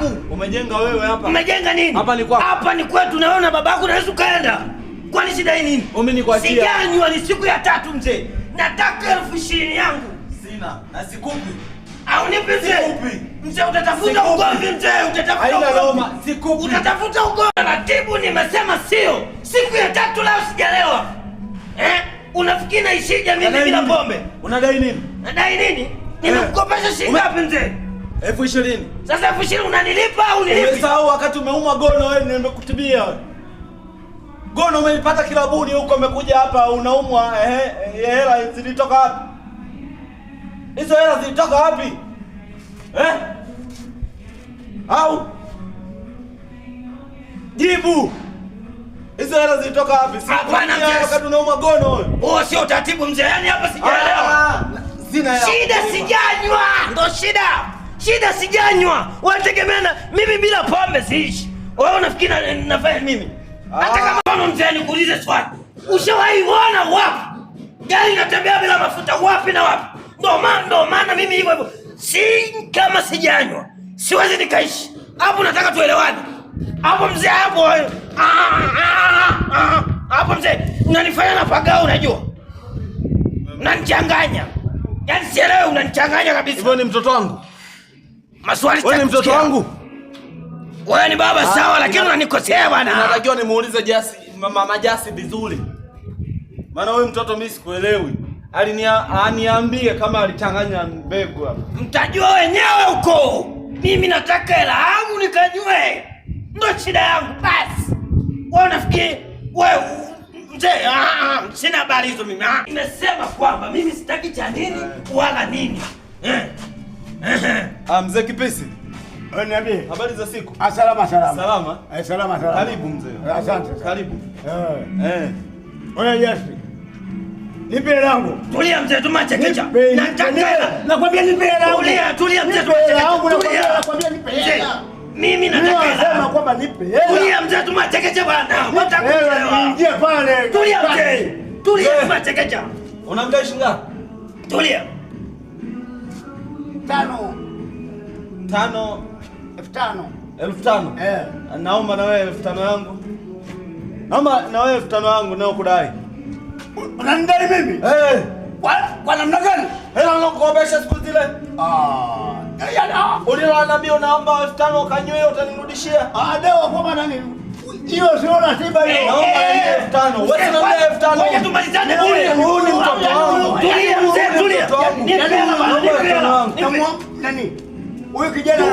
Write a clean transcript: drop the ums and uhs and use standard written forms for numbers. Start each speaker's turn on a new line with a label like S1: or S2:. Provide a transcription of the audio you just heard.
S1: babangu.
S2: Umejenga wewe hapa.
S1: Umejenga nini?
S2: Hapa ni kwako.
S1: Hapa ni kwetu, naona babangu na Yesu kaenda. Kwani shida nini?
S2: Umenikuachia.
S1: Sijanywa, ni siku ya 3 mzee. Nataka 20,000 yangu.
S2: Sina, na sikupi.
S1: Au nipi mzee?
S2: Sikupi.
S1: Mzee utatafuta ugomvi mzee, utatafuta ugomvi.
S2: Haina noma, sikupi.
S1: Utatafuta ugomvi. Taratibu nimesema sio. Siku ya 3 leo sijalewa. Unafikiri naishije mimi bila pombe?
S2: Unadai nini?
S1: Nadai nini? Nimekukopesha shilingi ngapi mzee?
S2: 20,000.
S1: Sasa 20,000 unanilipa au nilipi?
S2: Umesahau wakati umeuma gono wewe nimekutibia wewe. Gono umeipata kilabuni huko, umekuja hapa unaumwa, hela zilitoka wapi? Hizo hela zilitoka wapi? Au jibu. Hizo hela zilitoka wapi?
S1: Hapana mzee.
S2: Wakati unaumwa gono wewe.
S1: Oh, sio taratibu mzee. Yaani hapa sijaelewa.
S2: Sina hela.
S1: Shida sijanywa. Ndio shida. Shida sijanywa. Unategemeana mimi bila pombe siishi. Wewe unafikiri nafanya mimi? Hata kama bwana mzee nikuulize swali. Ushawahi kuona wapi gari inatembea bila mafuta wapi na wapi? Ndio maana mimi hivyo. Si kama sijanywa siwezi nikaishi. Hapo nataka tuelewane. Hapo mzee hapo. Hapo mzee unanifanya na pagao unajua. Unanichanganya. Yaani sielewi unanichanganya kabisa.
S2: Hivyo ni mtoto wangu.
S1: Maswali
S2: wewe ni mtoto wangu.
S1: Wewe ni baba sawa, lakini unanikosea bwana.
S2: Natakiwa nimuulize Jasi, mama Jasi vizuri. Maana wewe mtoto mimi sikuelewi. Aniambie kama alichanganya mbegu hapa.
S1: Mtajua wenyewe huko. Mimi nataka hela yangu nikajue. Ndio shida yangu basi. Wewe unafikiri wewe mzee sina habari hizo mimi. Nimesema kwamba mimi sitaki cha nini wala nini.
S2: Mzee Kipisi.
S3: Niambie.
S2: Habari za siku?
S3: Salama.
S2: Salama?
S3: Salama.
S2: Karibu mzee.
S3: Asante.
S2: Karibu.
S3: Wewe Jasi. Nipe langu.
S1: Tulia mzee, tumachekecha.
S3: Nakwambia nipe langu.
S1: Tulia mzee, tumachekecha.
S3: Nakwambia nipe hela.
S1: Mimi nataka hela.
S3: Nasema kwamba nipe hela.
S1: Tulia mzee, tumachekecha bwana.
S3: Hela niingie pale.
S1: Tulia mzee. Tulia tumachekecha.
S2: Unamdai shilingi ngapi?
S1: Tulia.
S3: 5.
S2: 5,000.
S3: 5,000.
S2: Naomba na wewe 5,000 yangu. Naomba na wewe 5,000 yangu nao kudai.
S3: Unanidai mimi? Kwa namna gani?
S2: Hela unakopesha siku zile. Uliniambia unaomba 5,000 kanywe utanirudishia.
S3: Leo kwa maana nini? Hiyo sio ratiba hiyo.
S2: Naomba 5,000. Wewe unaomba 5,000.
S1: Ngoja tumalizane bure.
S2: Huyu ni mtoto wangu.
S1: Tulia mzee, tulia.
S3: Nani? Huyu kijana